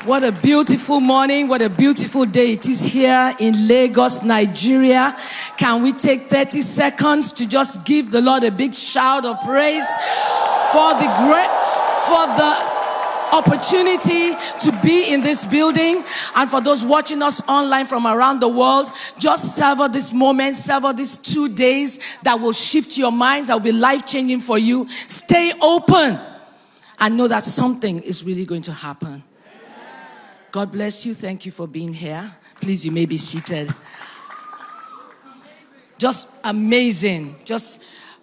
What a beautiful morning. What a beautiful day it is here in Lagos, Nigeria. Can we take 30 seconds to just give the Lord a big shout of praise for the opportunity to be in this building, and for those watching us online from around the world. Just savor this moment, savor these 2 days that will shift your minds, that will be life-changing for you. Stay open and know that something is really going to happen. God bless you. Thank you for being here. Please, you may be seated. Just amazing.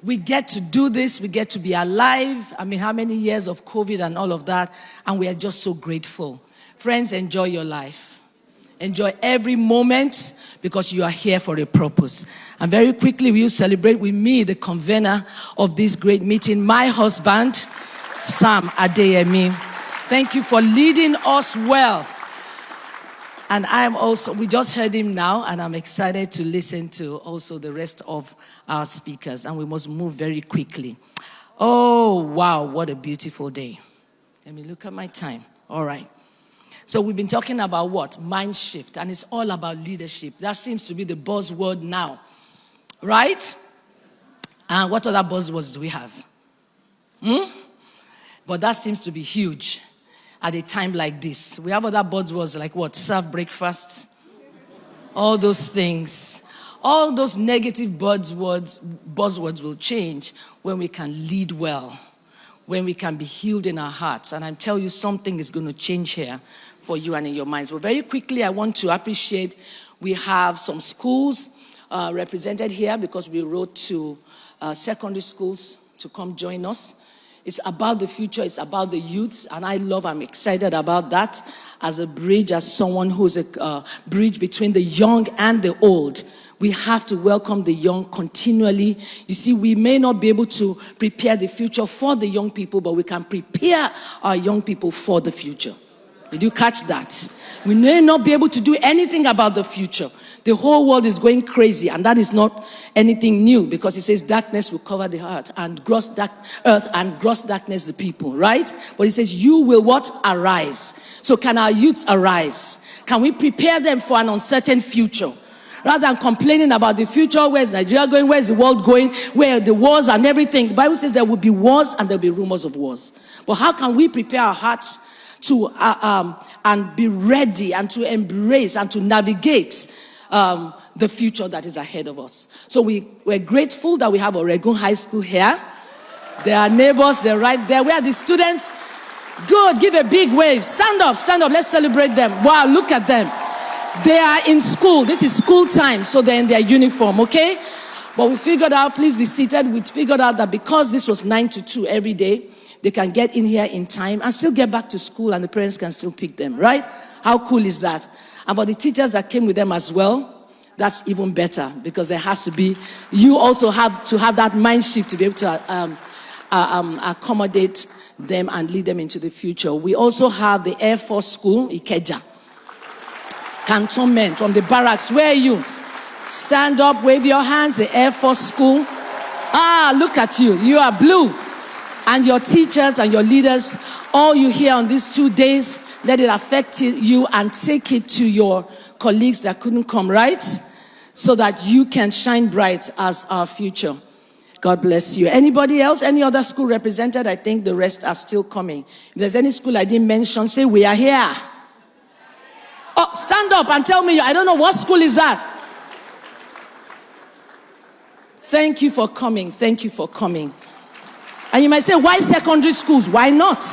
We get to do this. We get to be alive. I mean, how many years of COVID and all of that? And we are just so grateful. Friends, enjoy your life. Enjoy every moment because you are here for a purpose. And very quickly, will you celebrate with me, the convener of this great meeting, my husband, Sam Adeyemi. Thank you for leading us well. And we just heard him now, and I'm excited to listen to also the rest of our speakers. And we must move very quickly. Oh, wow, what a beautiful day. Let me look at my time. All right. So we've been talking about what? Mind shift. And it's all about leadership. That seems to be the buzzword now. Right? And what other buzzwords do we have? But that seems to be huge at a time like this. We have other buzzwords like what? Serve breakfast. All those things. All those negative buzzwords will change when we can lead well, when we can be healed in our hearts. And I tell you, something is going to change here for you and in your minds. But very quickly, I want to appreciate we have some schools represented here because we wrote to secondary schools to come join us. It's about the future. It's about the youth. And I'm excited about that as a bridge, as someone who's a bridge between the young and the old. We have to welcome the young continually. You see, we may not be able to prepare the future for the young people, but we can prepare our young people for the future. Did you catch that? We may not be able to do anything about the future. The whole world is going crazy, and that is not anything new, because it says darkness will cover the earth and gross darkness the people, right? But it says you will what? Arise. So can our youths arise? Can we prepare them for an uncertain future? Rather than complaining about the future, where's Nigeria going, where's the world going, where the wars and everything. The Bible says there will be wars and there will be rumors of wars. But how can we prepare our hearts to and be ready and to embrace and to navigate the future that is ahead of us? So we're grateful that we have Oregon High School here. They are neighbors, they're right there. Where are the students? Good, give a big wave. Stand up, let's celebrate them. Wow, look at them. They are in school. This is school time, so they're in their uniform, okay? But we figured out, please be seated, we figured out that because this was 9 to 2 every day, they can get in here in time and still get back to school, and the parents can still pick them, right? How cool is that? And for the teachers that came with them as well, that's even better, because there has to be, you also have to have that mind shift to be able to accommodate them and lead them into the future. We also have the Air Force School, Ikeja. Cantonment from the barracks. Where are you? Stand up, wave your hands. The Air Force School. Look at you. You are blue. And your teachers and your leaders, all you hear on these 2 days, let it affect you and take it to your colleagues that couldn't come, right? So that you can shine bright as our future. God bless you. Anybody else? Any other school represented? I think the rest are still coming. If there's any school I didn't mention, say we are here. Oh, stand up and tell me. I don't know, what school is that? Thank you for coming. Thank you for coming. And you might say, why secondary schools? Why not?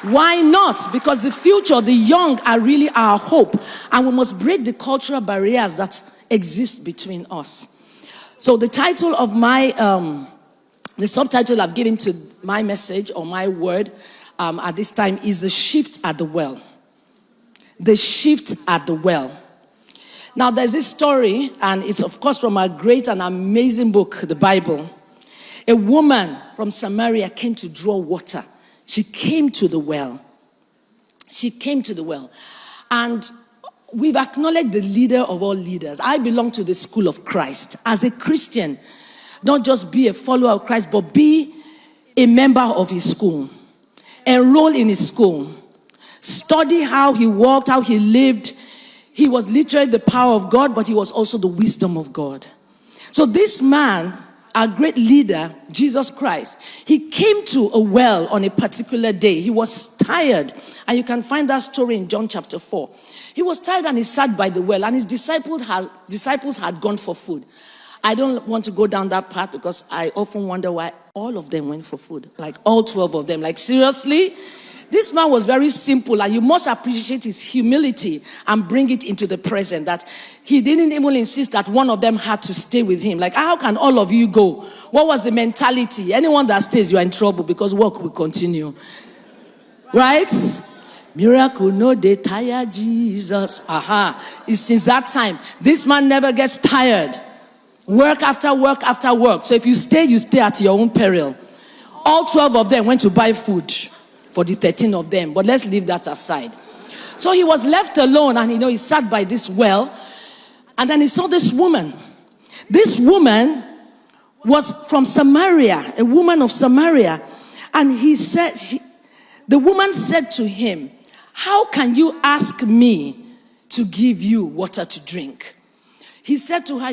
Why not? Because the future, the young are really our hope. And we must break the cultural barriers that exist between us. So the title of the subtitle I've given to my message or my word at this time is The Shift at the Well. The shift at the well. Now, there's this story, and it's, of course, from a great and amazing book, the Bible. A woman from Samaria came to draw water. She came to the well. And we've acknowledged the leader of all leaders. I belong to the school of Christ. As a Christian, don't just be a follower of Christ, but be a member of his school. Enroll in his school. Study how he walked, how he lived. He was literally the power of God, but he was also the wisdom of God. So this man, our great leader, Jesus Christ, he came to a well on a particular day. He was tired. And you can find that story in John chapter 4. He was tired and he sat by the well, and his disciples had gone for food. I don't want to go down that path because I often wonder why all of them went for food. Like all 12 of them. Like seriously? This man was very simple, and you must appreciate his humility and bring it into the present, that he didn't even insist that one of them had to stay with him. Like, how can all of you go? What was the mentality? Anyone that stays, you are in trouble because work will continue. Right? Miracle, no, they tire Jesus. It's since that time. This man never gets tired. Work after work after work. So if you stay at your own peril. All 12 of them went to buy food for the 13 of them. But let's leave that aside. So he was left alone, and he sat by this well. And then he saw this woman. This woman was from Samaria, a woman of Samaria. And the woman said to him, how can you ask me to give you water to drink? He said to her,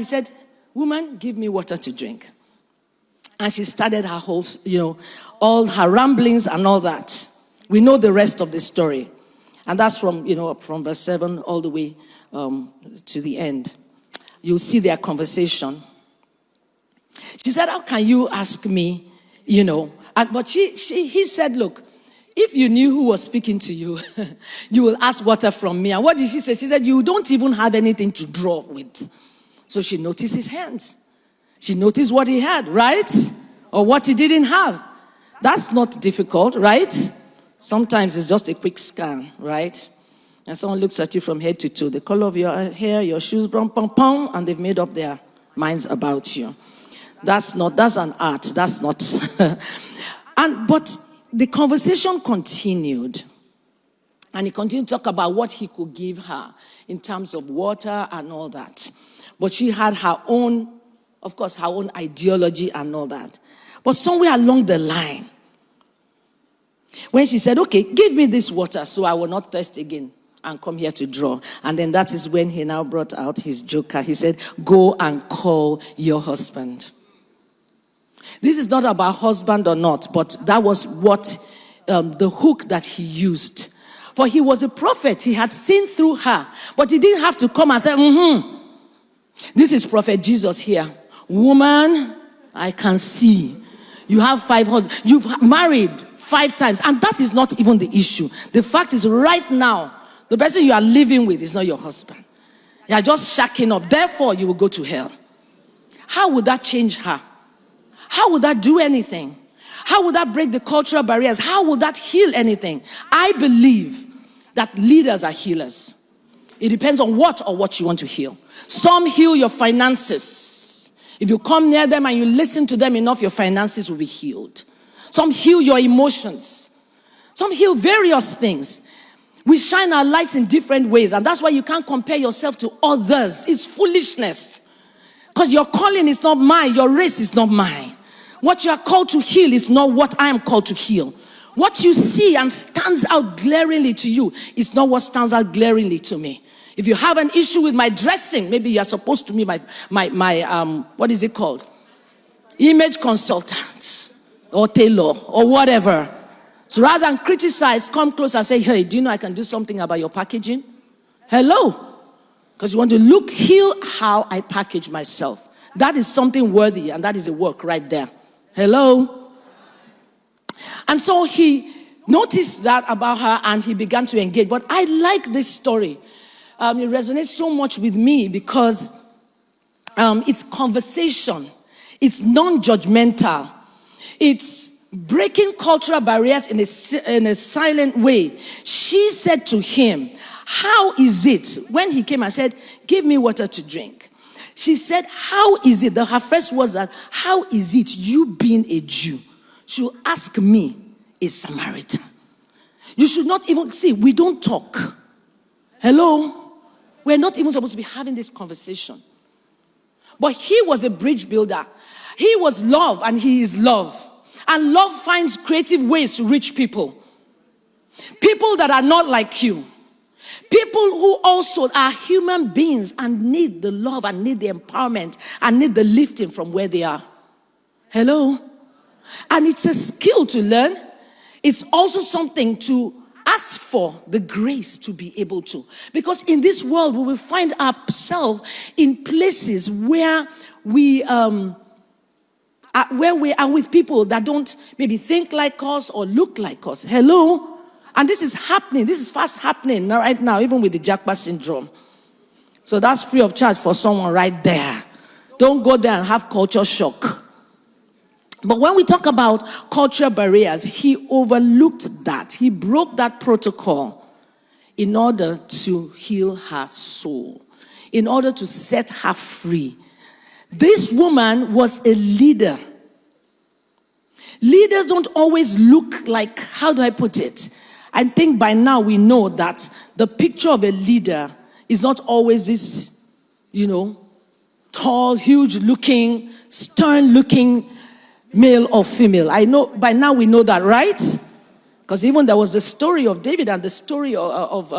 woman, give me water to drink. And she started her whole, all her ramblings and all that. We know the rest of the story. And that's from verse 7 all the way to the end. You'll see their conversation. She said, how can you ask me, But he said, look, if you knew who was speaking to you, you will ask water from me. And what did she say? She said, you don't even have anything to draw with. So she noticed his hands. She noticed what he had, right? Or what he didn't have. That's not difficult, right? Sometimes it's just a quick scan, right? And someone looks at you from head to toe. The color of your hair, your shoes, and they've made up their minds about you. That's an art. That's not. But the conversation continued. And he continued to talk about what he could give her in terms of water and all that. But she had her own ideology and all that. But somewhere along the line, when she said, okay, give me this water so I will not thirst again and come here to draw. And then that is when he now brought out his joker. He said, go and call your husband. This is not about husband or not, but that was what the hook that he used. For he was a prophet. He had seen through her. But he didn't have to come and say, this is Prophet Jesus here. Woman, I can see. You have 5 husbands. You've married 5 times. And that is not even the issue. The fact is right now, the person you are living with is not your husband. You are just shacking up. Therefore, you will go to hell. How would that change her? How would that do anything? How would that break the cultural barriers? How would that heal anything? I believe that leaders are healers. It depends on what you want to heal. Some heal your finances. If you come near them and you listen to them enough, your finances will be healed. Some heal your emotions. Some heal various things. We shine our lights in different ways, and that's why you can't compare yourself to others. It's foolishness. Because your calling is not mine. Your race is not mine. What you are called to heal is not what I am called to heal. What you see and stands out glaringly to you is not what stands out glaringly to me. If you have an issue with my dressing, maybe you are supposed to be my what is it called? Image consultant or tailor or whatever. So rather than criticize, come close and say, hey, do you know I can do something about your packaging? Hello? Because you want to heal how I package myself. That is something worthy, and that is a work right there. Hello? And so he noticed that about her, and he began to engage. But I like this story. It resonates so much with me because it's conversation. It's non-judgmental. It's breaking cultural barriers in a silent way. She said to him, how is it? When he came and said, give me water to drink. She said, how is it? Her first words are, how is it you being a Jew should ask me, a Samaritan? You should not even, we don't talk. Hello? We're not even supposed to be having this conversation. But he was a bridge builder. He was love, and he is love. And love finds creative ways to reach people. People that are not like you. People who also are human beings and need the love and need the empowerment and need the lifting from where they are. Hello? And it's a skill to learn. It's also something to ask for the grace to be able to. Because in this world, we will find ourselves in places where we are with people that don't maybe think like us or look like us. Hello? And this is happening. This is fast happening right now, even with the Jackpot syndrome. So that's free of charge for someone right there. Don't go there and have culture shock. But when we talk about cultural barriers, he overlooked that. He broke that protocol in order to heal her soul, in order to set her free. This woman was a leader. Leaders don't always look like, how do I put it? I think by now we know that the picture of a leader is not always this, tall, huge-looking, stern-looking male or female. I know, by now we know that, right? Because even there was the story of David and the story of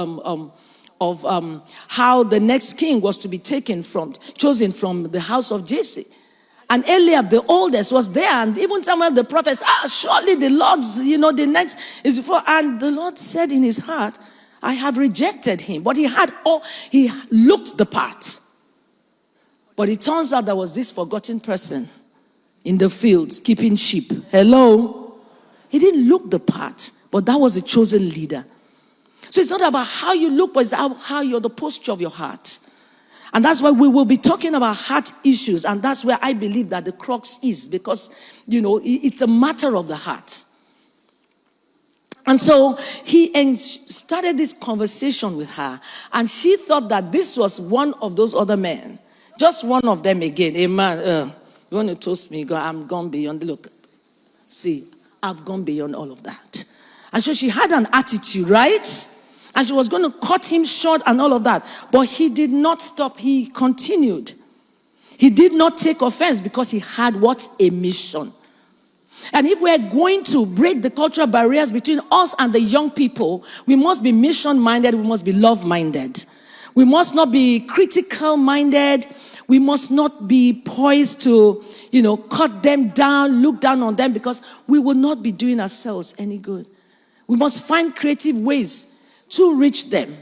how the next king was to be chosen from the house of Jesse. And Eliab, the oldest, was there. And even some of the prophets, surely the Lord's, the next is before. And the Lord said in his heart, I have rejected him. But he looked the part. But it turns out there was this forgotten person in the fields keeping sheep. Hello? He didn't look the part, but that was a chosen leader. So it's not about how you look, but it's how you're the posture of your heart. And that's why we will be talking about heart issues. And that's where I believe that the crux is. Because, it's a matter of the heart. And so he started this conversation with her. And she thought that this was one of those other men. Just one of them again. Amen. You want to toast me? I'm gone beyond. Look, see, I've gone beyond all of that. And so she had an attitude, right? And she was going to cut him short and all of that. But he did not stop. He continued. He did not take offense because he had what? A mission. And if we're going to break the cultural barriers between us and the young people, we must be mission-minded. We must be love-minded. We must not be critical-minded. We must not be poised to, cut them down, look down on them, because we will not be doing ourselves any good. We must find creative ways to reach them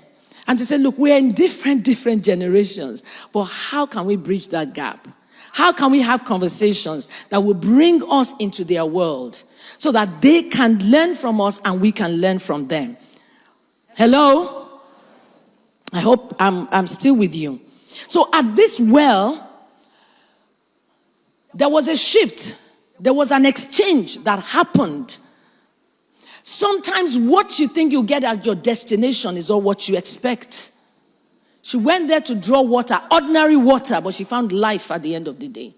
and to say, look, we're in different generations, but how can we bridge that gap? How can we have conversations that will bring us into their world so that they can learn from us and we can learn from them? Hello? I hope I'm still with you. So at this well, there was a shift. There was an exchange that happened. Sometimes what you think you get at your destination is not what you expect. She went there to draw water, ordinary water, but she found life at the end of the day.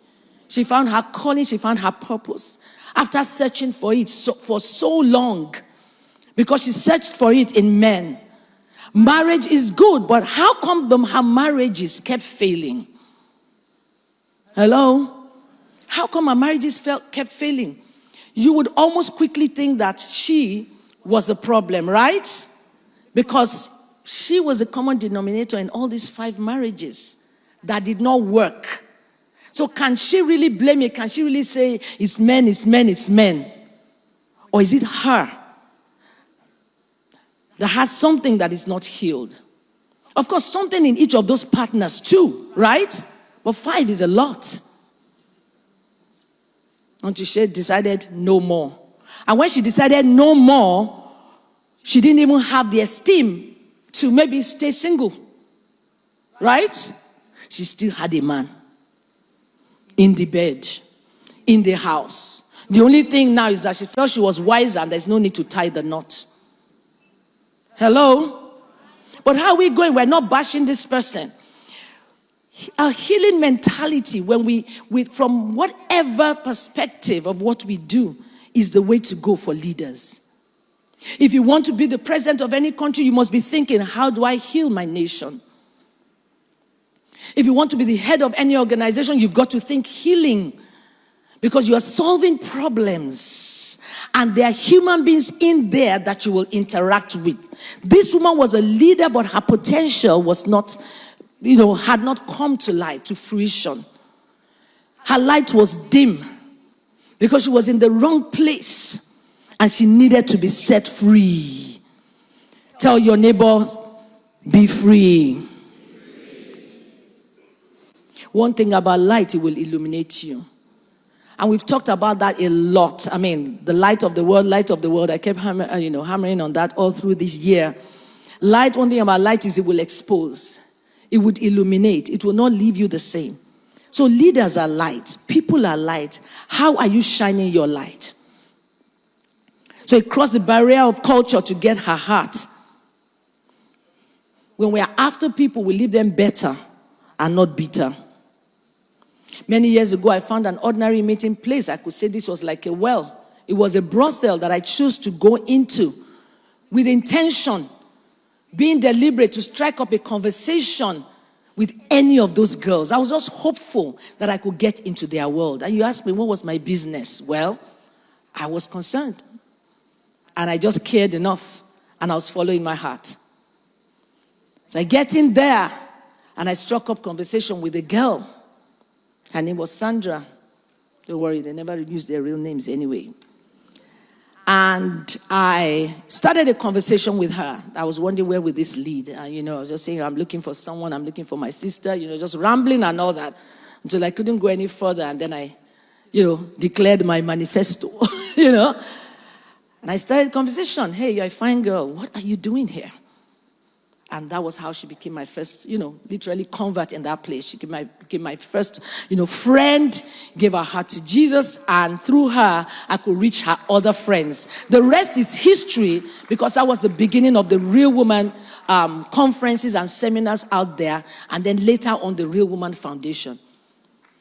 She found her calling, she found her purpose. After searching for it for so long, because she searched for it in men. Marriage is good, but how come her marriages kept failing? Hello? How come her marriages kept failing? You would almost quickly think that she was the problem, right? Because she was the common denominator in all these 5 marriages that did not work. So can she really blame it? Can she really say, it's men, it's men, it's men? Or is it her that has something that is not healed? Of course, something in each of those partners too, right? But 5 is a lot. Until she decided no more. And when she decided no more, she didn't even have the esteem to maybe stay single. Right? She still had a man. In the bed. In the house. The only thing now is that she felt she was wiser and there's no need to tie the knot. Hello? But how are we going? We're not bashing this person. A healing mentality, when we from whatever perspective of what we do, is the way to go for leaders. If you want to be the president of any country, you must be thinking, how do I heal my nation? If you want to be the head of any organization, you've got to think healing, because you are solving problems And there are human beings in there that you will interact with. This woman was a leader, but her potential was not, had not come to light, to fruition. Her light was dim because she was in the wrong place and she needed to be set free. Tell your neighbor, be free. One thing about light, it will illuminate you. And we've talked about that a lot. I mean, the light of the world. I kept hammering on that all through this year. Light, one thing about light is it will expose. It would illuminate. It will not leave you the same. So leaders are light. People are light. How are you shining your light? So it crossed the barrier of culture to get her heart. When we are after people, we leave them better and not bitter. Many years ago, I found an ordinary meeting place. I could say this was like a well. It was a brothel that I chose to go into with intention, being deliberate to strike up a conversation with any of those girls. I was just hopeful that I could get into their world. And you asked me, what was my business? Well, I was concerned. And I just cared enough. And I was following my heart. So I get in there, and I struck up conversation with a girl. Her name was Sandra. Don't worry, they never used their real names anyway. And I started a conversation with her. I was wondering where would this lead. I was just saying, I'm looking for someone. I'm looking for my sister. Just rambling and all that. Until I couldn't go any further. And then I, declared my manifesto. And I started a conversation. Hey, you're a fine girl. What are you doing here? And that was how she became my first, literally convert in that place. She became my first, friend, gave her heart to Jesus, and through her, I could reach her other friends. The rest is history, because that was the beginning of the Real Woman conferences and seminars out there, and then later on the Real Woman Foundation.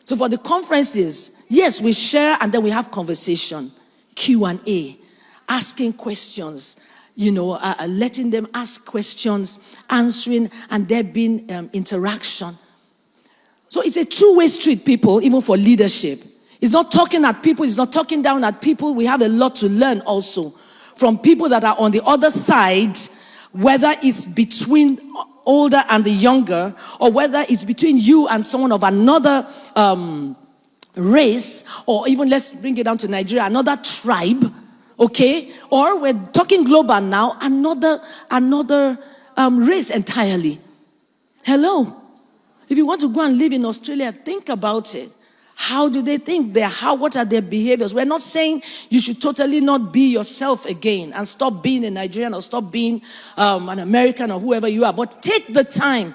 So for the conferences, yes, we share, and then we have conversation, Q&A, asking questions, letting them ask questions, answering, and there being interaction. So it's a two-way street, people, even for leadership. It's not talking at people. It's not talking down at people. We have a lot to learn also from people that are on the other side, whether it's between older and the younger, or whether it's between you and someone of another race, or even, let's bring it down to Nigeria, another tribe. Okay? Or we're talking global now, another race entirely. Hello? If you want to go and live in Australia, think about it. How do they think there? What are their behaviors? We're not saying you should totally not be yourself again and stop being a Nigerian or stop being an American or whoever you are. But take the time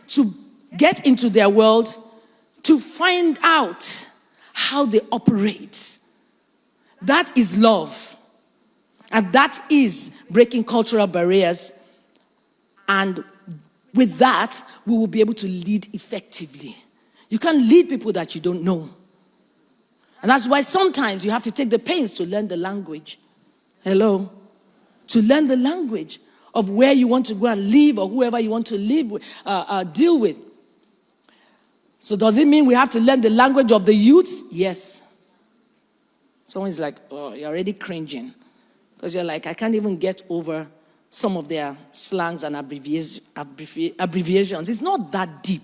to get into their world, to find out how they operate. That is love. And that is breaking cultural barriers. And with that, we will be able to lead effectively. You can't lead people that you don't know. And that's why sometimes you have to take the pains to learn the language. Hello? To learn the language of where you want to go and live, or whoever you want to live with, deal with. So does it mean we have to learn the language of the youth? Yes. Someone's like, oh, you're already cringing. Because you're like, I can't even get over some of their slangs and abbreviations. It's not that deep.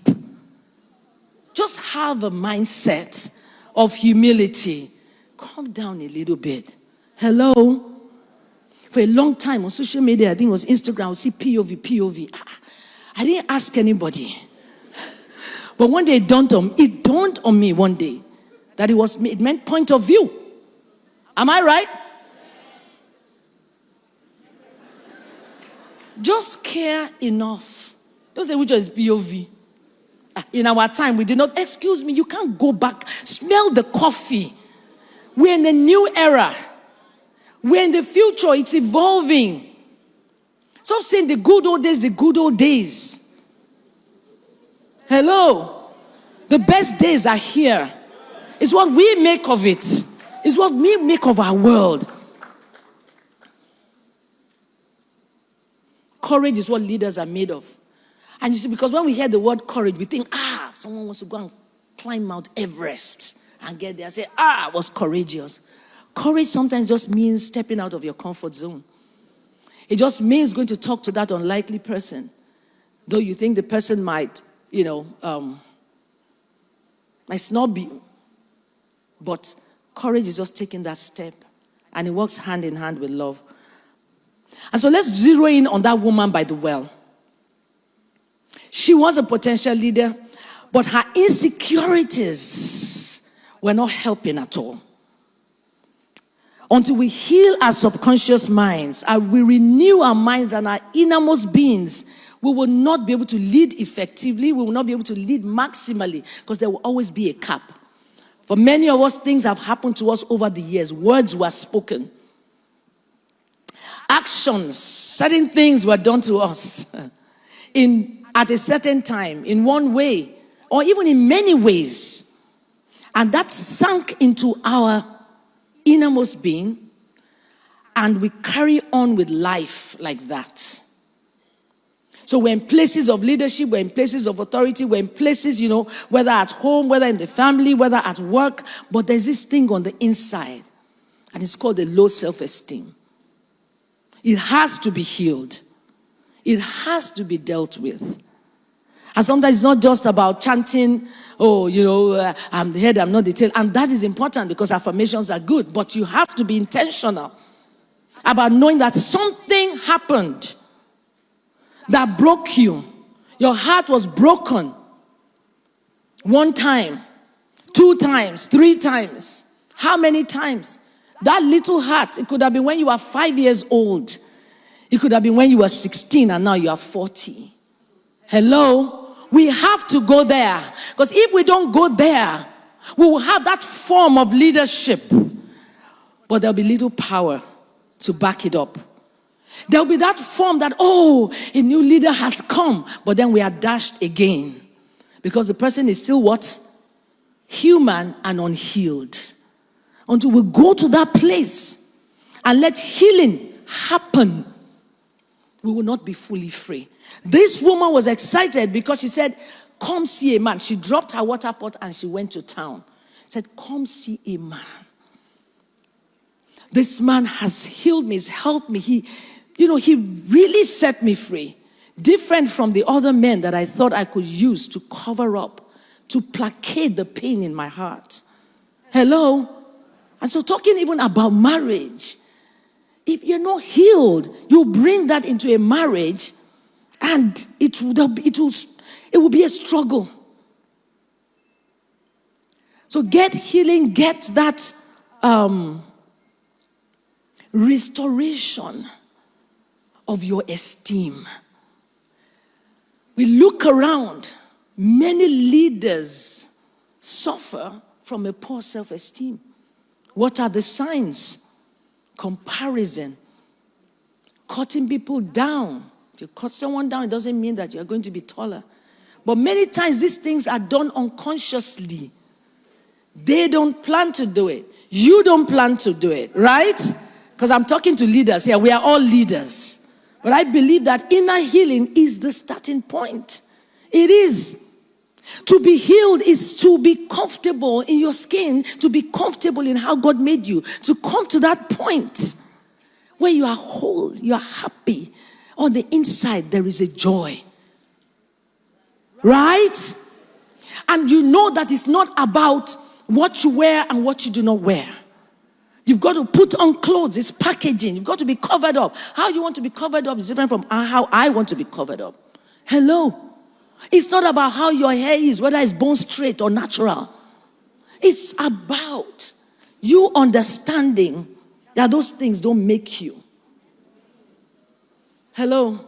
Just have a mindset of humility. Calm down a little bit. Hello? For a long time on social media, I think it was Instagram, I would see POV. I didn't ask anybody. But one day it dawned on me one day that it meant point of view. Am I right? Just care enough. Don't say which one is POV. In our time, we did not. Excuse me, you can't go back. Smell the coffee. We're in a new era. We're in the future. It's evolving. Stop saying the good old days. Hello? The best days are here. It's what we make of it. It's what we make of our world. Courage is what leaders are made of. And you see, because when we hear the word courage, we think, someone wants to go and climb Mount Everest and get there and say, I was courageous. Courage sometimes just means stepping out of your comfort zone. It just means going to talk to that unlikely person. Though you think the person might, might snub you. But courage is just taking that step. And it works hand in hand with love. And so let's zero in on that woman by the well. She was a potential leader, but her insecurities were not helping at all. Until we heal our subconscious minds and we renew our minds and our innermost beings, we will not be able to lead effectively. We will not be able to lead maximally because there will always be a cap. For many of us, things have happened to us over the years. Words were spoken. Actions, certain things were done to us at a certain time, in one way, or even in many ways. And that sank into our innermost being, and we carry on with life like that. So we're in places of leadership, we're in places of authority, we're in places, whether at home, whether in the family, whether at work, but there's this thing on the inside, and it's called the low self-esteem. It has to be healed. It has to be dealt with. And sometimes it's not just about chanting, I'm the head, I'm not the tail. And that is important because affirmations are good. But you have to be intentional about knowing that something happened that broke you. Your heart was broken. 1 time, 2 times, 3 times. How many times? That little heart, it could have been when you were 5 years old. It could have been when you were 16 and now you are 40. Hello? We have to go there. Because if we don't go there, we will have that form of leadership. But there'll be little power to back it up. There'll be that form that, a new leader has come. But then we are dashed again. Because the person is still what? Human and unhealed. Until we go to that place and let healing happen, we will not be fully free. This woman was excited because she said, come see a man. She dropped her water pot and she went to town. Said, come see a man. This man has healed me, he's helped me. He really set me free. Different from the other men that I thought I could use to cover up, to placate the pain in my heart. Hello? And so talking even about marriage, if you're not healed, you bring that into a marriage and it will be a struggle. So get healing, get that restoration of your esteem. We look around, many leaders suffer from a poor self-esteem. What are the signs? Comparison. Cutting people down. If you cut someone down, it doesn't mean that you're going to be taller. But many times these things are done unconsciously. They don't plan to do it. You don't plan to do it, right? Because I'm talking to leaders here. We are all leaders. But I believe that inner healing is the starting point. It is. To be healed is to be comfortable in your skin, to be comfortable in how God made you, to come to that point where you are whole, you are happy. On the inside, there is a joy. Right? And you know that it's not about what you wear and what you do not wear. You've got to put on clothes. It's packaging. You've got to be covered up. How you want to be covered up is different from how I want to be covered up. Hello? It's not about how your hair is, whether it's bone straight or natural. It's about you understanding that those things don't make you. Hello?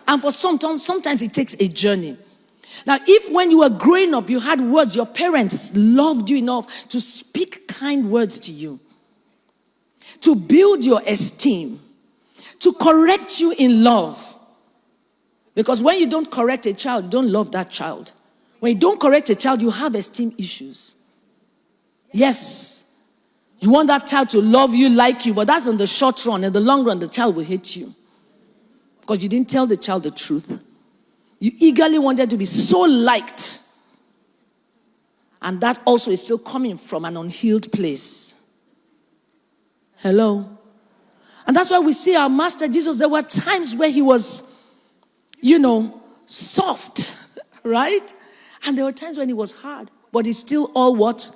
And for sometimes it takes a journey. Now, if when you were growing up, you had words, your parents loved you enough to speak kind words to you, to build your esteem, to correct you in love. Because when you don't correct a child, you don't love that child. When you don't correct a child, you have esteem issues. Yes. You want that child to love you, like you, but that's in the short run. In the long run, the child will hate you. Because you didn't tell the child the truth. You eagerly wanted to be so liked. And that also is still coming from an unhealed place. Hello? And that's why we see our Master Jesus. There were times where he was, soft, right? And there were times when he was hard. But it's still all what?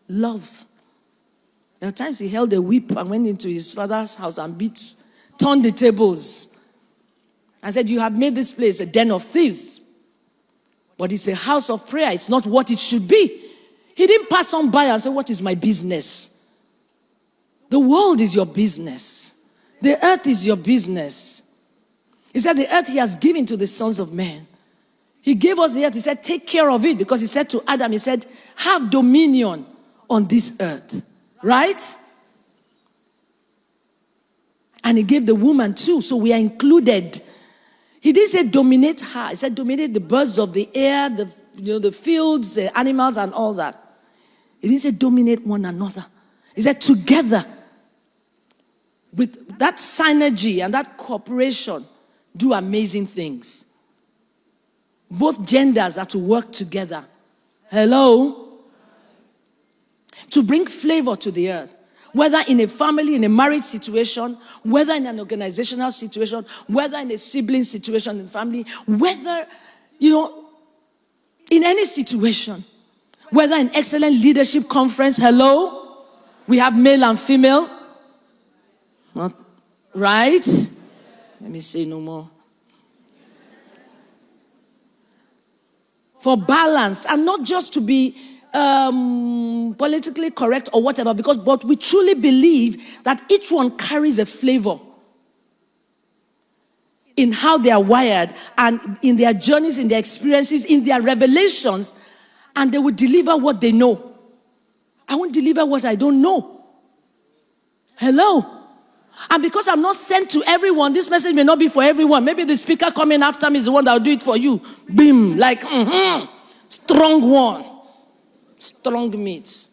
Love. There were times he held a whip and went into his father's house and turned the tables. And said, you have made this place a den of thieves. But it's a house of prayer. It's not what it should be. He didn't pass on by and say, what is my business? The world is your business. The earth is your business. He said, the earth he has given to the sons of men. He gave us the earth. He said, take care of it. Because he said to Adam, he said, have dominion on this earth. Right? And he gave the woman too. So we are included. He didn't say dominate her. He said dominate the birds of the air, the fields, the animals and all that. He didn't say dominate one another. He said together, with that synergy and that cooperation, do amazing things. Both genders are to work together. Hello? To bring flavor to the earth. Whether in a family, in a marriage situation, whether in an organizational situation, whether in a sibling situation in family, whether, in any situation, whether in excellent leadership conference, hello? We have male and female. Not right? Let me say no more. For balance, and not just to be politically correct or whatever, but we truly believe that each one carries a flavor in how they are wired and in their journeys, in their experiences, in their revelations, and they will deliver what they know. I won't deliver what I don't know. Hello? And because I'm not sent to everyone, this message may not be for everyone. Maybe the speaker coming after me is the one that will do it for you. Boom, like, strong one. Strong meat.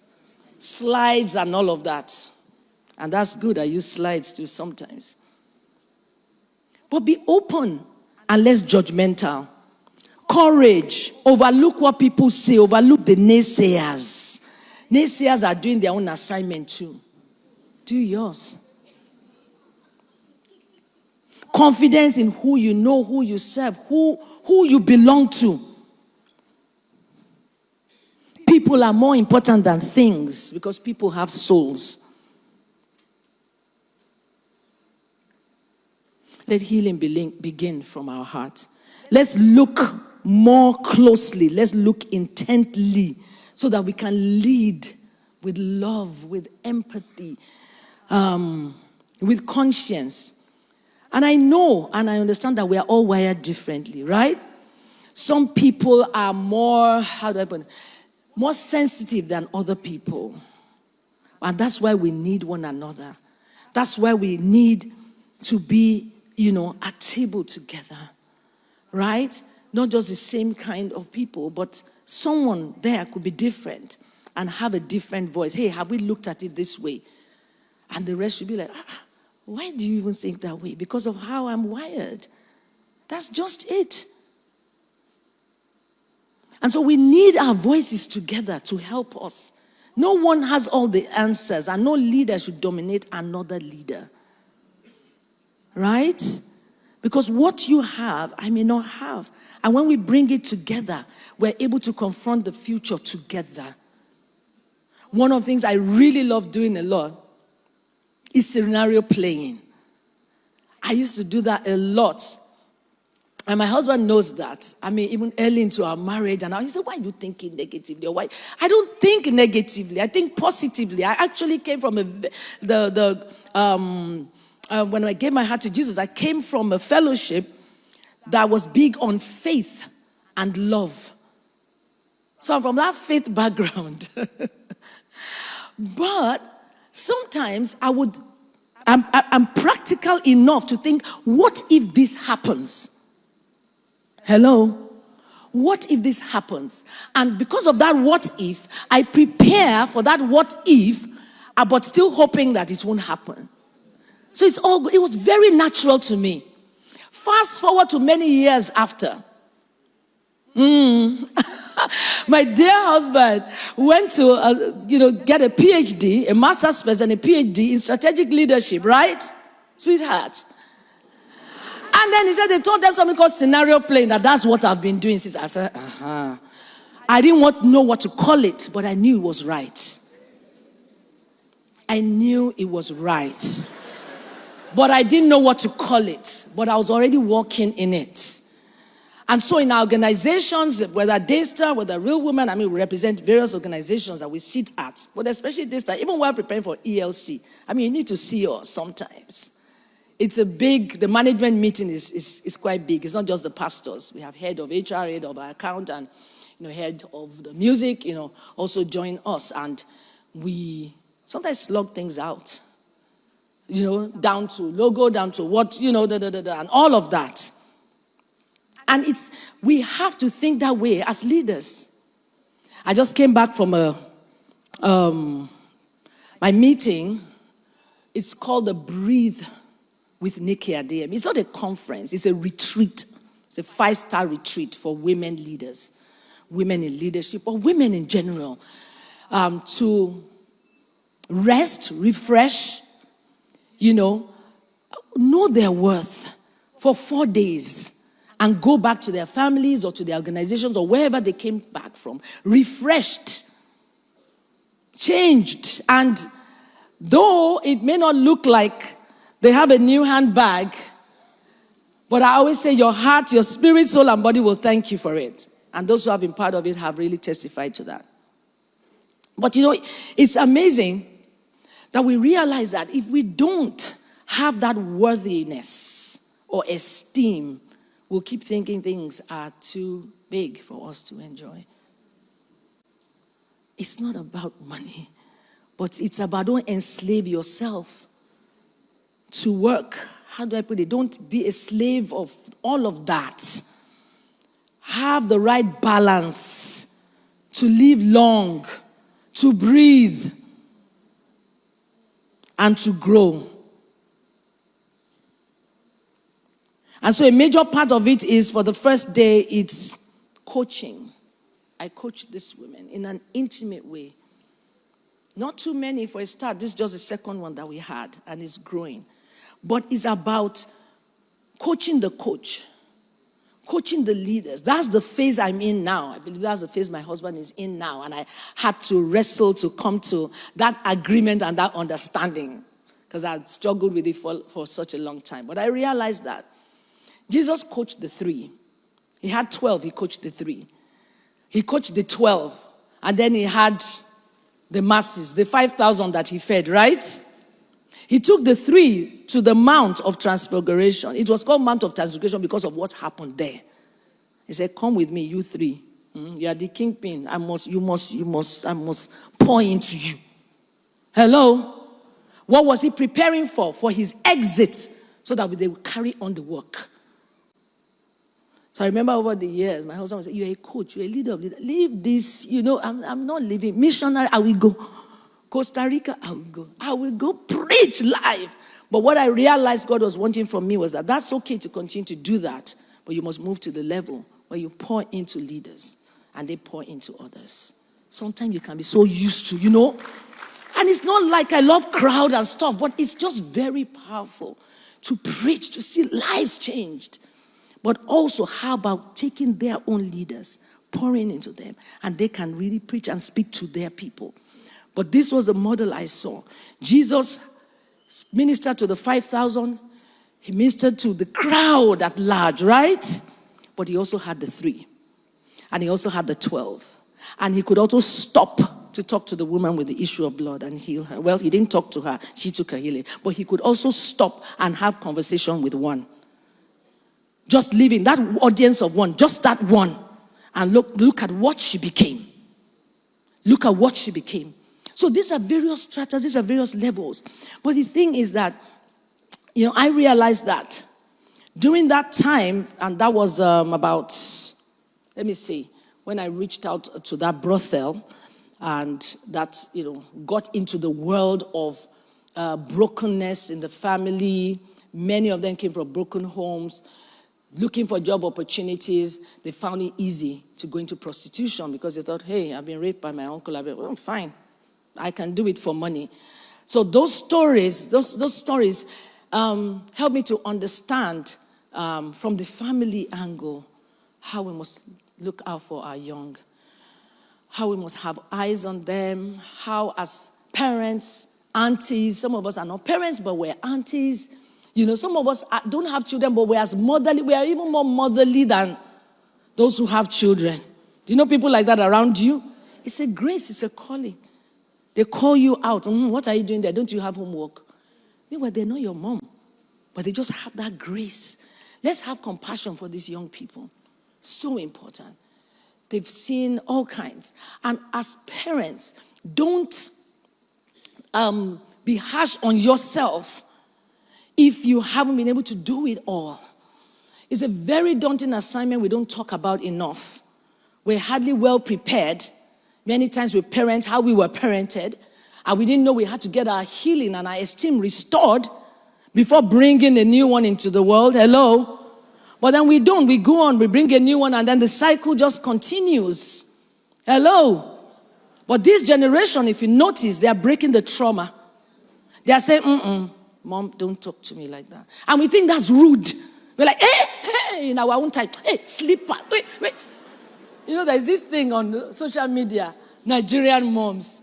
Slides and all of that. And that's good. I use slides too sometimes. But be open and less judgmental. Courage. Overlook what people say. Overlook the naysayers. Naysayers are doing their own assignment too. Do yours. Confidence in who you know, who you serve, who you belong to. People are more important than things because people have souls. Let healing begin from our heart. Let's look more closely. Let's look intently so that we can lead with love, with empathy, with conscience. And I know and I understand that we are all wired differently, right? Some people are more, more sensitive than other people. And that's why we need one another. That's why we need to be, at table together, right? Not just the same kind of people, but someone there could be different and have a different voice. Hey, have we looked at it this way? And the rest should be like, why do you even think that way? Because of how I'm wired. That's just it. And so we need our voices together to help us. No one has all the answers, and no leader should dominate another leader. Right? Because what you have, I may not have. And when we bring it together, we're able to confront the future together. One of the things I really love doing a lot is scenario playing. I used to do that a lot. And my husband knows that. I mean, even early into our marriage. And he said, why are you thinking negatively? Or why? I don't think negatively. I think positively. I actually came from when I gave my heart to Jesus, I came from a fellowship that was big on faith and love. So I'm from that faith background. But sometimes I'm practical enough to think, what if this happens? Hello? What if this happens? And because of that what if, I prepare for that what if, but still hoping that it won't happen. So it's all good. It was very natural to me. Fast forward to many years after. My dear husband went to, get a PhD, a master's first and a PhD in strategic leadership, right? Sweetheart. And then he said they told them something called scenario playing, that's what I've been doing since. I said, I didn't know what to call it, but I knew it was right. I knew it was right. But I didn't know what to call it. But I was already working in it. And so in our organizations, whether Daystar, whether Real Women, we represent various organizations that we sit at. But especially Daystar, even while preparing for ELC, you need to see us sometimes. It's the management meeting is quite big. It's not just the pastors. We have head of HR, head of our account, and head of the music, also join us. And we sometimes slug things out. Down to logo, down to what, and all of that. And we have to think that way as leaders. I just came back from my meeting. It's called the Breathe with Nikki Adeyemi. It's not a conference, it's a retreat. It's a 5-star retreat for women leaders, women in leadership, or women in general, to rest, refresh, know their worth for 4 days and go back to their families or to their organizations or wherever they came back from, refreshed, changed. And though it may not look like they have a new handbag, but I always say your heart, your spirit, soul, and body will thank you for it. And those who have been part of it have really testified to that. But it's amazing that we realize that if we don't have that worthiness or esteem, we'll keep thinking things are too big for us to enjoy. It's not about money, but it's about don't enslave yourself to work. How do I put it? Don't be a slave of all of that. Have the right balance to live long, to breathe, and to grow. And so a major part of it is, for the first day, it's coaching. I coach these women in an intimate way. Not too many for a start. This is just the second one that we had, and it's growing. But it's about coaching the coach, coaching the leaders. That's the phase I'm in now. I believe that's the phase my husband is in now. And I had to wrestle to come to that agreement and that understanding, because I had struggled with it for such a long time. But I realized that Jesus coached the 3. He had 12, he coached the 3. He coached the 12. And then he had the masses, the 5,000 that he fed, right? He took the 3 to the Mount of Transfiguration. It was called Mount of Transfiguration because of what happened there. He said, come with me, you 3. You are the kingpin. I must pour into you. Hello? What was he preparing for? For his exit, so that they would carry on the work. So I remember over the years, my husband would say, you're a coach, you're a leader of leaders. Leave this, I'm not leaving. Missionary, I will go. Costa Rica, I will go. I will go preach live. But what I realized God was wanting from me was that that's okay to continue to do that, but you must move to the level where you pour into leaders and they pour into others. Sometimes you can be so used to, and it's not like I love crowd and stuff, but it's just very powerful to preach, to see lives changed. But also, how about taking their own leaders, pouring into them, and they can really preach and speak to their people. But this was the model I saw. Jesus ministered to the 5,000. He ministered to the crowd at large, right? But he also had the 3. And he also had the 12. And he could also stop to talk to the woman with the issue of blood and heal her. Well, he didn't talk to her. She took her healing. But he could also stop and have conversation with one. Just leaving that audience of one, just that one. And look at what she became. Look at what she became. So these are various stratas, these are various levels. But the thing is that, I realized that during that time, and that was about, when I reached out to that brothel, and that, got into the world of brokenness in the family. Many of them came from broken homes. looking for job opportunities. They found it easy to go into prostitution because they thought, hey, I've been raped by my uncle. Well, fine, I can do it for money. So those stories help me to understand from the family angle how we must look out for our young, how we must have eyes on them, how as parents, aunties, some of us are not parents, but we're aunties. Some of us don't have children, but we're as motherly. We are even more motherly than those who have children. Do you know people like that around you? It's a grace, it's a calling. They call you out. What are you doing there? Don't you have homework? Meanwhile, they're not your mom, but they just have that grace. Let's have compassion for these young people. So important. They've seen all kinds. And as parents, don't be harsh on yourself if you haven't been able to do it all. It's a very daunting assignment we don't talk about enough. We're hardly well prepared. Many times we parent how we were parented, and we didn't know we had to get our healing and our esteem restored before bringing a new one into the world. Hello? But then we don't. We go on, we bring a new one, and then the cycle just continues. Hello? But this generation, if you notice, they are breaking the trauma. They are saying, Mom, don't talk to me like that. And we think that's rude. We're like, hey, in our own time, hey, sleeper, wait. There's this thing on social media, Nigerian moms.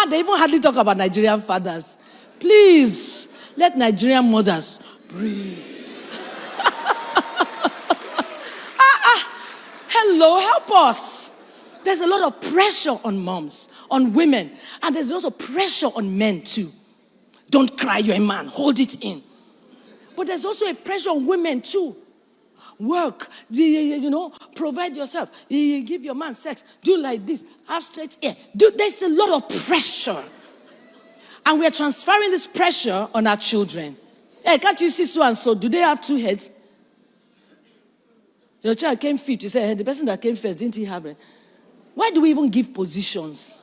They even hardly talk about Nigerian fathers. Please, let Nigerian mothers breathe. Hello, help us. There's a lot of pressure on moms, on women, and there's a lot of pressure on men too. Don't cry, you're a man, hold it in. But there's also a pressure on women too. Work, provide yourself. You give your man sex, do like this, have straight hair. There's a lot of pressure. And we're transferring this pressure on our children. Hey, can't you see so and so? Do they have two heads? Your child came fit. You say, hey, the person that came first, didn't he have it? Why do we even give positions?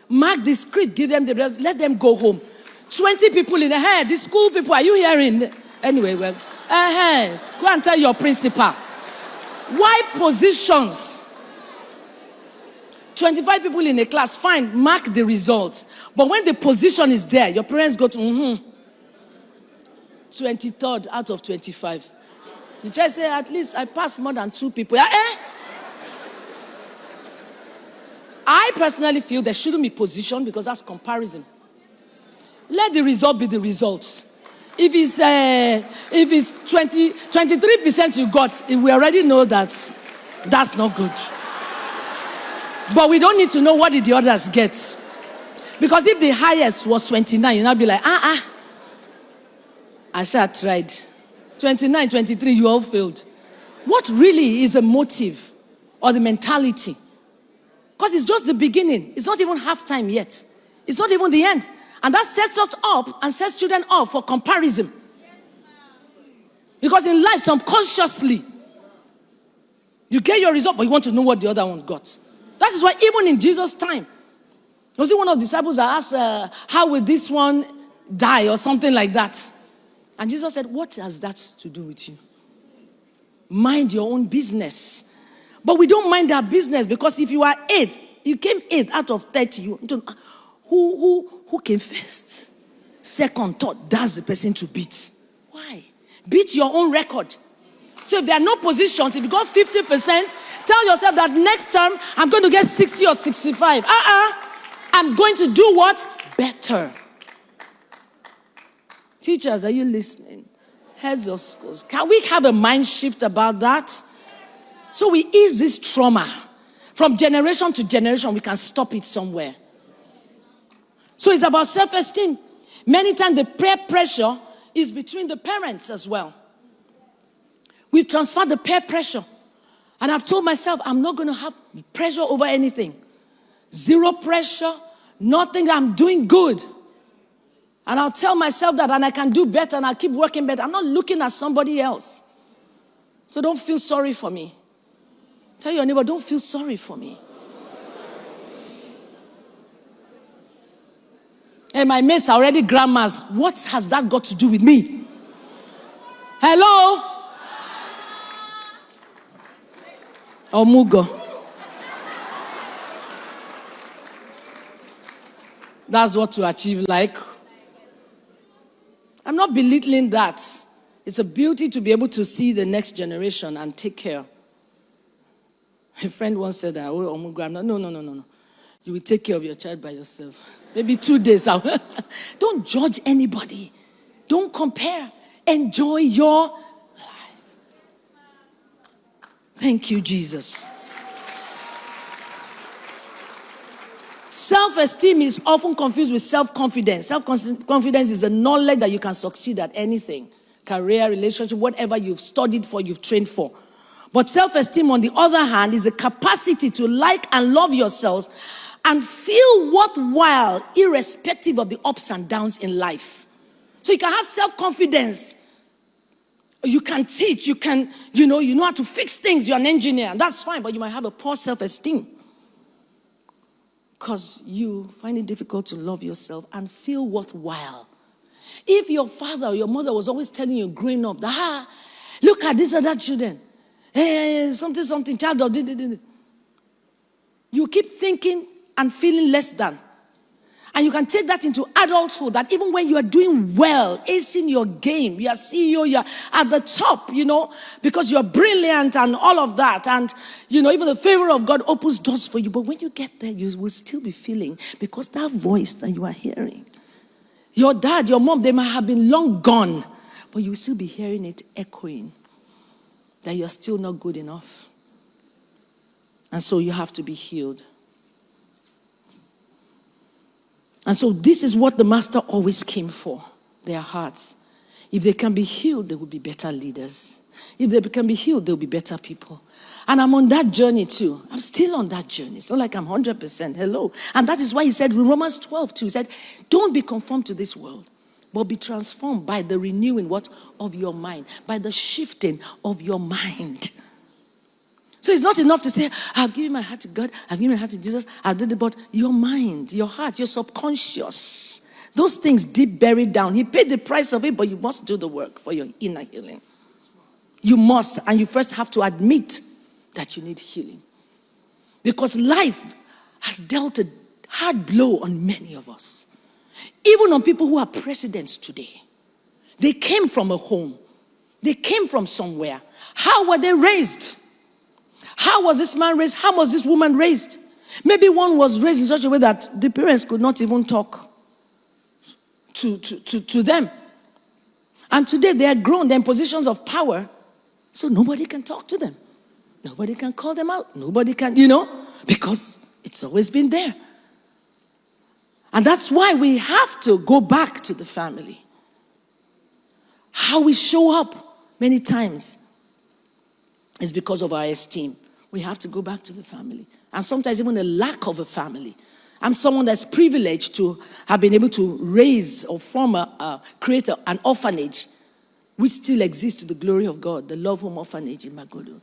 Mark the script, give them the rest, let them go home. 20 people in the head, the school people, are you hearing? Anyway, go and tell your principal. Why positions? 25 people in a class, fine, mark the results. But when the position is there, your parents go to 23rd out of 25. You just say, at least I passed more than 2 people. I personally feel there shouldn't be position because that's comparison. Let the result be the results. If it's 23% you got, we already know that that's not good. But we don't need to know what did the others get. Because if the highest was 29, you'll not be like, I shall tried. 29, 23, you all failed. What really is the motive or the mentality? Because it's just the beginning. It's not even halftime yet. It's not even the end. And that sets us up and sets children up for comparison. Because in life, subconsciously, you get your result, but you want to know what the other one got. That is why even in Jesus' time, was it one of the disciples that asked, how will this one die or something like that? And Jesus said, what has that to do with you? Mind your own business. But we don't mind our business because if you are 8, you came 8 out of 30. Who came first? Second, third, that's the person to beat. Why? Beat your own record. So if there are no positions, if you got 50%, tell yourself that next term, I'm going to get 60 or 65. I'm going to do what? Better. Teachers, are you listening? Heads of schools. Can we have a mind shift about that? So we ease this trauma. From generation to generation, we can stop it somewhere. So it's about self-esteem. Many times the peer pressure is between the parents as well. We've transferred the peer pressure. And I've told myself, I'm not going to have pressure over anything. Zero pressure, nothing, I'm doing good. And I'll tell myself that, and I can do better, and I'll keep working better. I'm not looking at somebody else. So don't feel sorry for me. Tell your neighbor, don't feel sorry for me. Hey, my mates are already grandmas. What has that got to do with me? Hello? Omugo. That's what to achieve like. I'm not belittling that. It's a beauty to be able to see the next generation and take care. A friend once said that, oh, Omugo, I'm not, no. You will take care of your child by yourself. Maybe 2 days out. Don't judge anybody. Don't compare. Enjoy your life. Thank you, Jesus. Self-esteem is often confused with self-confidence. Self-confidence is the knowledge that you can succeed at anything. Career, relationship, whatever you've studied for, you've trained for. But self-esteem, on the other hand, is the capacity to like and love yourselves and feel worthwhile irrespective of the ups and downs in life. So you can have self-confidence. You can teach, you know how to fix things. You're an engineer, and that's fine, but you might have a poor self-esteem because you find it difficult to love yourself and feel worthwhile. If your father or your mother was always telling you growing up, look at this or that children. Hey, something, child of you keep thinking and feeling less than. And you can take that into adulthood, that even when you are doing well, acing your game, you are CEO, you are at the top, because you're brilliant and all of that. And, even the favor of God opens doors for you. But when you get there, you will still be feeling, because that voice that you are hearing, your dad, your mom, they might have been long gone, but you will still be hearing it echoing, that you're still not good enough. And so you have to be healed. And so this is what the master always came for, their hearts. If they can be healed, they will be better leaders. If they can be healed, they'll be better people. And I'm on that journey too. I'm still on that journey. It's not like I'm 100%. Hello. And that is why he said in Romans 12 too, he said, don't be conformed to this world, but be transformed by the renewing of your mind, by the shifting of your mind. So it's not enough to say, I've given my heart to God, I've given my heart to Jesus, I've done it, but your mind, your heart, your subconscious, those things deep buried down. He paid the price of it, but you must do the work for your inner healing. You must, and you first have to admit that you need healing. Because life has dealt a hard blow on many of us. Even on people who are presidents today. They came from a home. They came from somewhere. How were they raised? How was this man raised? How was this woman raised? Maybe one was raised in such a way that the parents could not even talk to them. And today they are grown, they're in positions of power, so nobody can talk to them. Nobody can call them out. Nobody can, because it's always been there. And that's why we have to go back to the family. How we show up many times is because of our esteem. We have to go back to the family. And sometimes even a lack of a family. I'm someone that's privileged to have been able to raise or create an orphanage which still exists to the glory of God, the Love Home Orphanage in Magodo.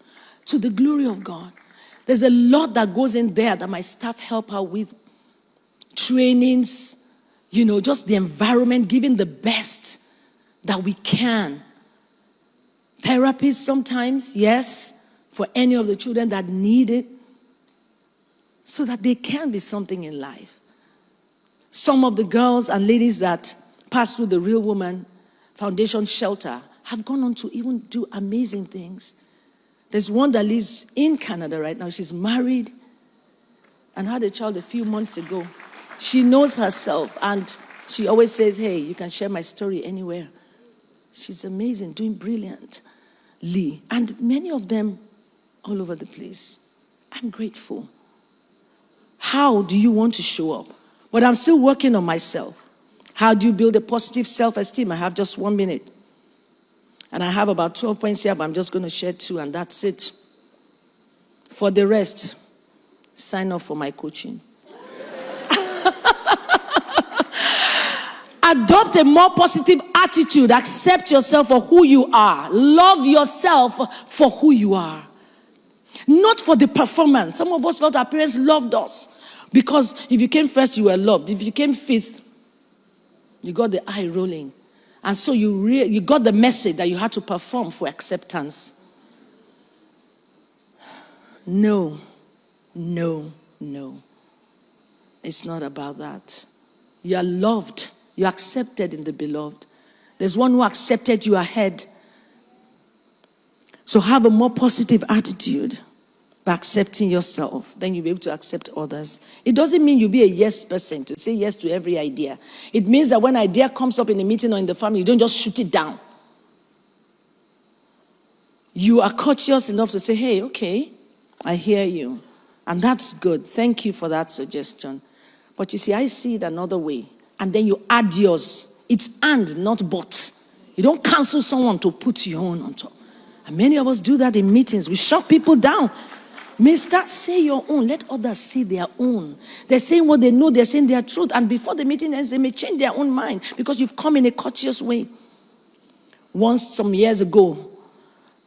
To the glory of God. There's a lot that goes in there that my staff help out with. Trainings, just the environment, giving the best that we can. Therapies sometimes, yes, for any of the children that need it, so that they can be something in life. Some of the girls and ladies that pass through the Real Woman Foundation shelter have gone on to even do amazing things. There's one that lives in Canada right now. She's married and had a child a few months ago. She knows herself, and she always says, hey, you can share my story anywhere. She's amazing, doing brilliantly. And many of them all over the place. I'm grateful. How do you want to show up? But I'm still working on myself. How do you build a positive self-esteem? I have just 1 minute. And I have about 12 points here, but I'm just going to share 2, and that's it. For the rest, sign up for my coaching. Adopt a more positive attitude. Accept yourself for who you are. Love yourself for who you are. Not for the performance. Some of us felt our parents loved us. Because if you came first, you were loved. If you came fifth, you got the eye rolling. And so you got the message that you had to perform for acceptance. No. It's not about that. You are loved. You are accepted in the beloved. There's one who accepted you ahead. So have a more positive attitude by accepting yourself. Then you'll be able to accept others. It doesn't mean you'll be a yes person to say yes to every idea. It means that when an idea comes up in a meeting or in the family, you don't just shoot it down. You are courteous enough to say, hey, okay, I hear you. And that's good. Thank you for that suggestion. But you see, I see it another way. And then you add yours. It's and, not but. You don't cancel someone to put your own on top. And many of us do that in meetings. We shut people down. Mister, say your own. Let others say their own. They're saying what they know. They're saying their truth. And before the meeting ends, they may change their own mind because you've come in a courteous way. Once, some years ago,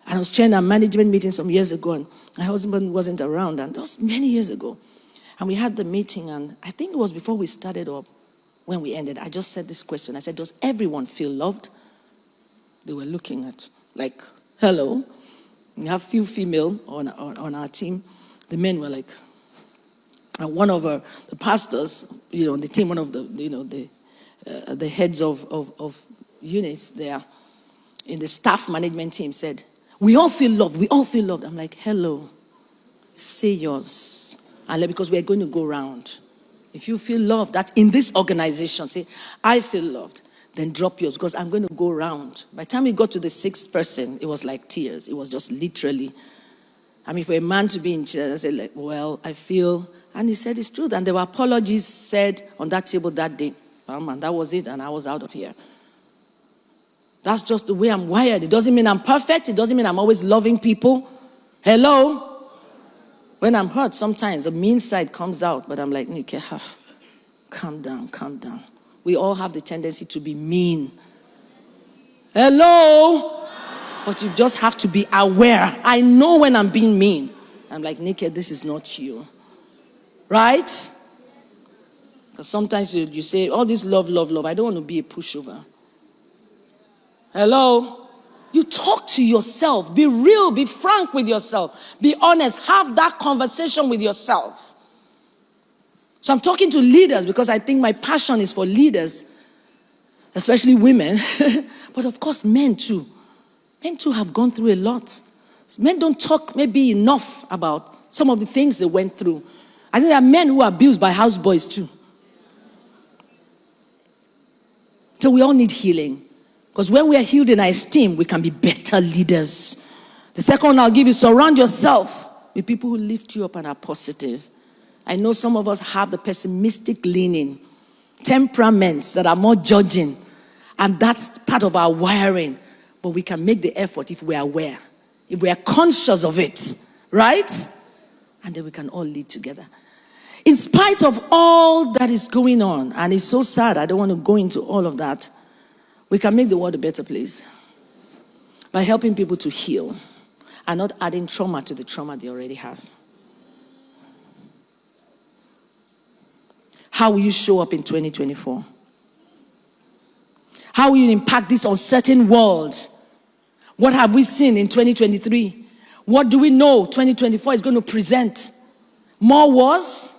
I was chairing a management meeting some years ago, and my husband wasn't around, and that was many years ago. And we had the meeting, and I think it was before we started or when we ended. I just said this question. I said, does everyone feel loved? They were looking at, like, hello. We have few female on our team. The men were like, and one of the pastors, on the team, one of the heads of units there in the staff management team said, we all feel loved. We all feel loved. I'm like, hello, say yours. And because we're going to go round. If you feel loved, that in this organization, say, I feel loved. Then drop yours because I'm going to go round. By the time we got to the sixth person, it was like tears. It was just literally. I mean, for a man to be in church, I said, like, well, I feel. And he said it's true. And there were apologies said on that table that day. And that was it. And I was out of here. That's just the way I'm wired. It doesn't mean I'm perfect. It doesn't mean I'm always loving people. Hello? When I'm hurt, sometimes the mean side comes out. But I'm like, Nikki, calm down, calm down. We all have the tendency to be mean. Hello? But you just have to be aware. I know when I'm being mean. I'm like, Nikki, this is not you. Right? Because sometimes you say, all this love. I don't want to be a pushover. Hello? You talk to yourself. Be real. Be frank with yourself. Be honest. Have that conversation with yourself. So I'm talking to leaders because I think my passion is for leaders, especially women, but of course men too. Men too have gone through a lot. Men don't talk maybe enough about some of the things they went through. I think there are men who are abused by houseboys too. So we all need healing. Because when we are healed in our esteem, we can be better leaders. The second one I'll give you, surround yourself with people who lift you up and are positive. I know some of us have the pessimistic leaning, temperaments that are more judging, and that's part of our wiring. But we can make the effort if we are aware, if we are conscious of it, right? And then we can all lead together. In spite of all that is going on, and it's so sad, I don't want to go into all of that, we can make the world a better place by helping people to heal and not adding trauma to the trauma they already have. How will you show up in 2024? How will you impact this uncertain world? What have we seen in 2023? What do we know 2024 is going to present? More wars?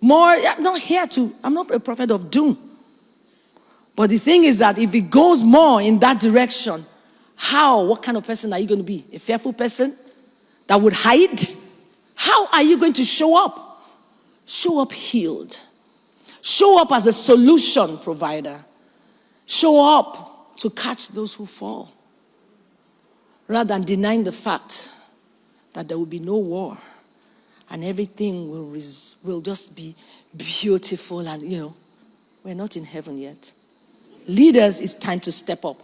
More? I'm not a prophet of doom. But the thing is that if it goes more in that direction, what kind of person are you going to be? A fearful person that would hide? How are you going to show up? Show up healed. Show up as a solution provider. Show up to catch those who fall. Rather than denying the fact that there will be no war and everything will just be beautiful and, we're not in heaven yet. Leaders, it's time to step up,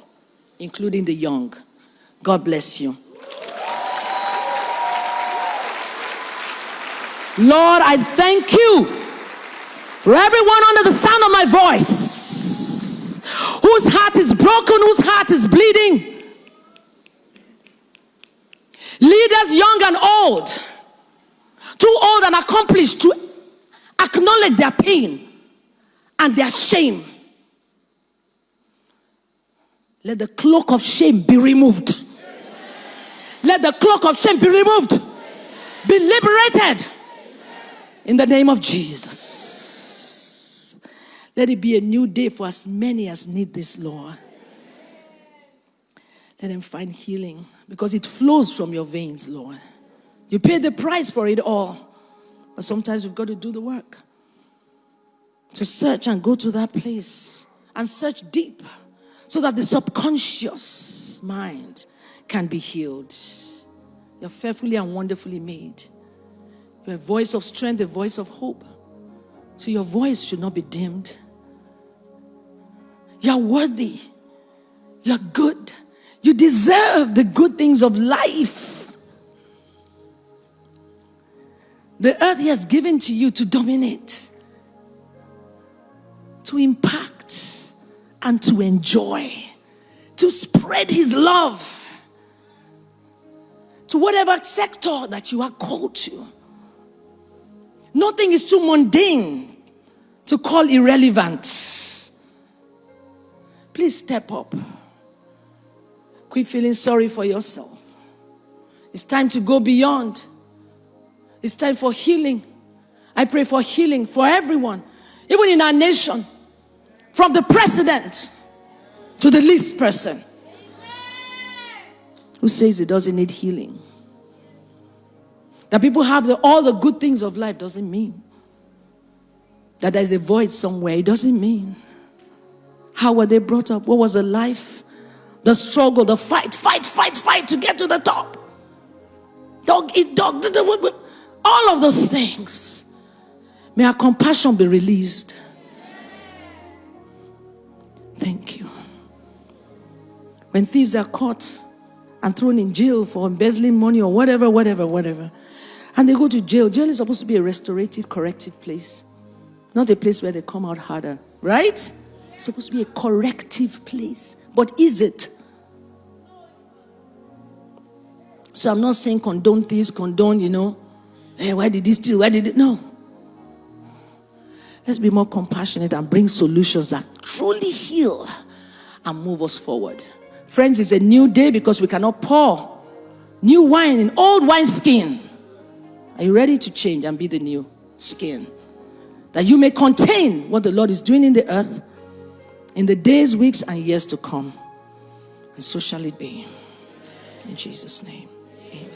including the young. God bless you. Lord, I thank you for everyone under the sound of my voice, whose heart is broken, whose heart is bleeding. Leaders young and old, too old and accomplished to acknowledge their pain and their shame. Let the cloak of shame be removed. Let the cloak of shame be removed. Be liberated. In the name of Jesus. Let it be a new day for as many as need this, Lord. Let them find healing because it flows from your veins, Lord. You pay the price for it all. But sometimes we've got to do the work. To search and go to that place and search deep so that the subconscious mind can be healed. You're fearfully and wonderfully made. You're a voice of strength, a voice of hope. So your voice should not be dimmed. You're worthy. You're good. You deserve the good things of life. The earth He has given to you to dominate, to impact, and to enjoy, to spread His love to whatever sector that you are called to. Nothing is too mundane to call irrelevant. Please step up. Quit feeling sorry for yourself. It's time to go beyond. It's time for healing. I pray for healing for everyone, even in our nation, from the president to the least person who says he doesn't need healing. That people have all the good things of life doesn't mean that there's a void somewhere. It doesn't mean. How were they brought up? What was the life? The struggle, the fight to get to the top. Dog eat dog. All of those things. May our compassion be released. Thank you. When thieves are caught and thrown in jail for embezzling money or whatever, and they go to jail, jail is supposed to be a restorative, corrective place. Not a place where they come out harder. Right? It's supposed to be a corrective place. But is it? So I'm not saying condone thieves, hey, why did this steal? Why did it? No. Let's be more compassionate and bring solutions that truly heal and move us forward. Friends, it's a new day because we cannot pour new wine in old wineskin. Are you ready to change and be the new skin? That you may contain what the Lord is doing in the earth in the days, weeks, and years to come. And so shall it be. In Jesus' name, amen.